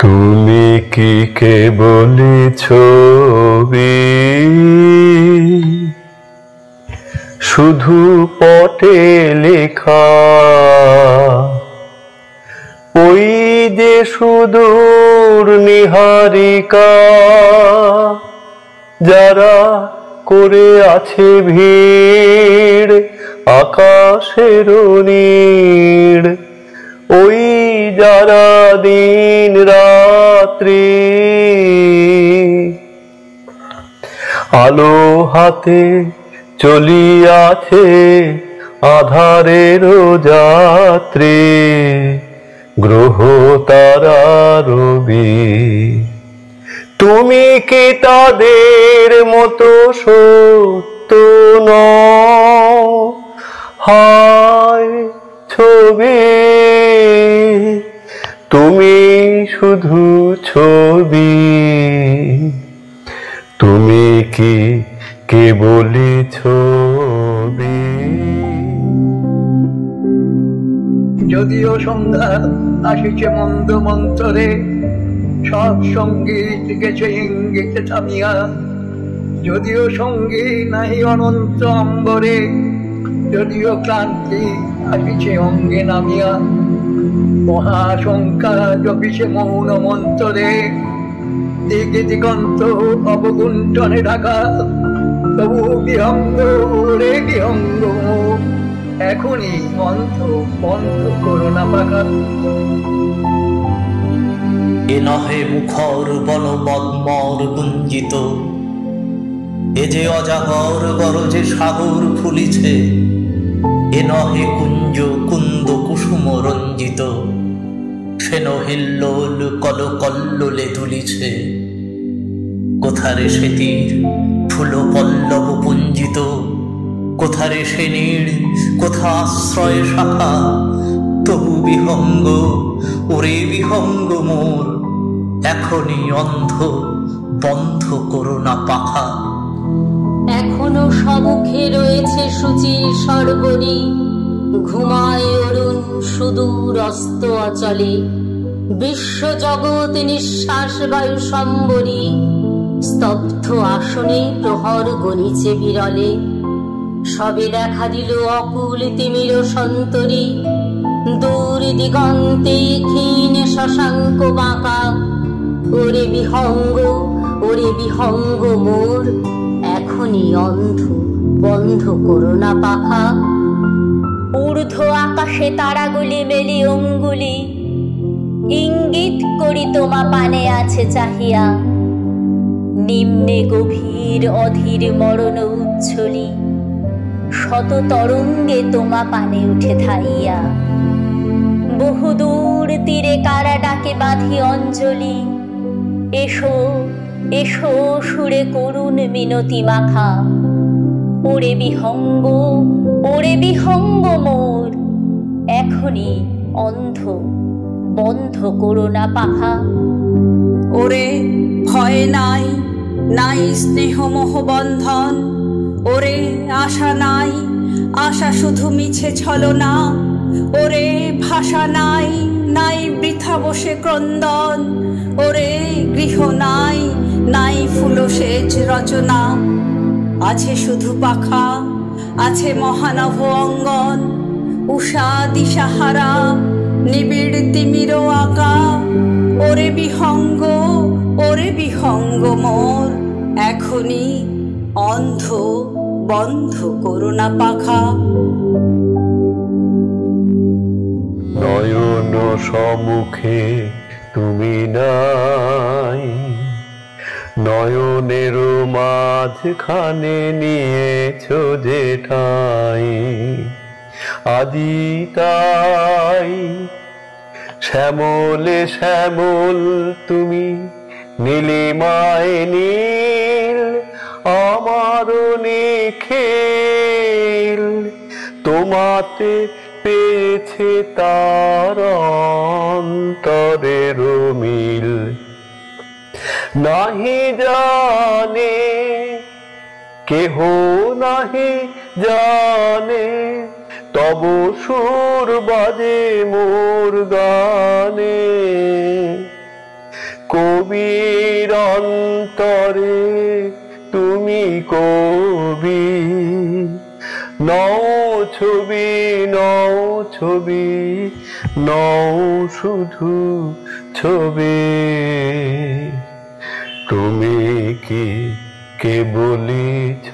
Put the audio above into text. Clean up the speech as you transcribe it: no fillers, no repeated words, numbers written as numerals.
তুমি কি কেবলি ছবি, শুধু পটে লেখা? ওই যে সুদূর নিহারিকা, যারা করে আছে ভিড় আকাশের নীড়, ওই যারা দিন রাত্রি আলো হাতে চলিয়াছে আধারের যাত্রী, গ্রহ তারা রবি। তুমি কি তাদের মতো সত্য নও? হায় ছবি, তুমি শুধু ছবি। তুমি কি কেবলি ছবি। যদিও সন্ধ্যা আসিছে মন্দ মন্ত্রে, সব সঙ্গীত গেছে ইঙ্গিতে থামিয়া। যদিও সঙ্গী নাই অনন্ত অম্বরে, যদিও ক্লান্তি আসিছে অঙ্গে নামিয়া। মহাশঙ্কা জপিছে মৌন মন্ত্রে, দিকে দিগন্ত অবগুণ্ঠনে ঢাকা। তবু বিহঙ্গ রে বিহঙ্গ, এখনই বন্ধ বন্ধ করোনা পাখা। এ নহে মুখর বন মদমর গুঞ্জিত, এ যে অজাগর গরজে সাগর ফুলিছে। এ নহে কুঞ্জ কুন্দ কুসুম রঞ্জিত, সে নহিল্লোল কল কল্লোলে দুলিছে। কোথারে সে তীর ফুল পল্লব পুঞ্জিত, কোথারে সে নীড় কোথা আশ্রয় শাখা। তবু বিহঙ্গ ওরে বিহঙ্গ মোর, এখনই অন্ধ বন্ধ করোনা পাখা। এখনো সম্মুখে রয়েছে সূচির সর্বরী, ঘুমায় অরুণ সুদূর অস্ত অচলে। বিশ্ব জগৎ নিঃশ্বাস বায়ু সম্বরী, স্তব্ধ আসনে প্রহর গণিছে বিরলে। সবে দেখা দিল অকুল তিমির সন্তরী, দূর দিগন্তে ক্ষীণ শশাঙ্ক বাঁকা। ওরে বিহঙ্গ ওরে বিহঙ্গ মোর, এখনই অন্ধ বন্ধ করোনা পাখা। ঊর্ধ্ব আকাশে তারাগুলি মেলি অঙ্গুলি, ইঙ্গিত করি তোমা পানে আছে চাহিয়া। নিম্নে গভীর অধীর মরণ উচ্ছলি, শত তরঙ্গে তোমা পানে উঠে ধাইয়া। বহুদূর তীরে কারা ডাকে বাঁধি অঞ্জলি, এসো এসো সুরে করুণ মিনতি মাখা। ওরে বিহঙ্গ মোর, এখনই অন্ধ বন্ধ করোনা পাখা। ওরে ভয় নাই, নাই স্নেহ মোহ বন্ধন। ওরে আশা নাই, আশা শুধু মিছে ছলনা। ওরে ভাষা নাই, নাই বৃথা বসে ক্রন্দন। ওরে গৃহ নাই, নাই ফুলসেজ রচনা। আছে শুধু পাখা, আছে মহানভ অঙ্গন। উষা দিশাহারা নিবিড় তিমির আঁকা। ওরে বিহঙ্গ মোর, এখনই অন্ধ বন্ধ করোনা পাখা। নয়ন সম্মুখে তুমি নাই, নয়নের মাঝখানে নিয়েছো যে ঠাই। আজি তাই শ্যামলে শ্যামল তুমি, নীলিমায় নীল আমারও নিখিল। তোমাতে পেয়েছে তার অন্তরের মিল। নাহি জানে কেহ নাহি জানে, তব সুর বাজে মোর গানে। কবির অন্তরে তুমি কবি, নও ছবি নও ছবি, নও শুধু ছবি। তুমি কি কে বলেছ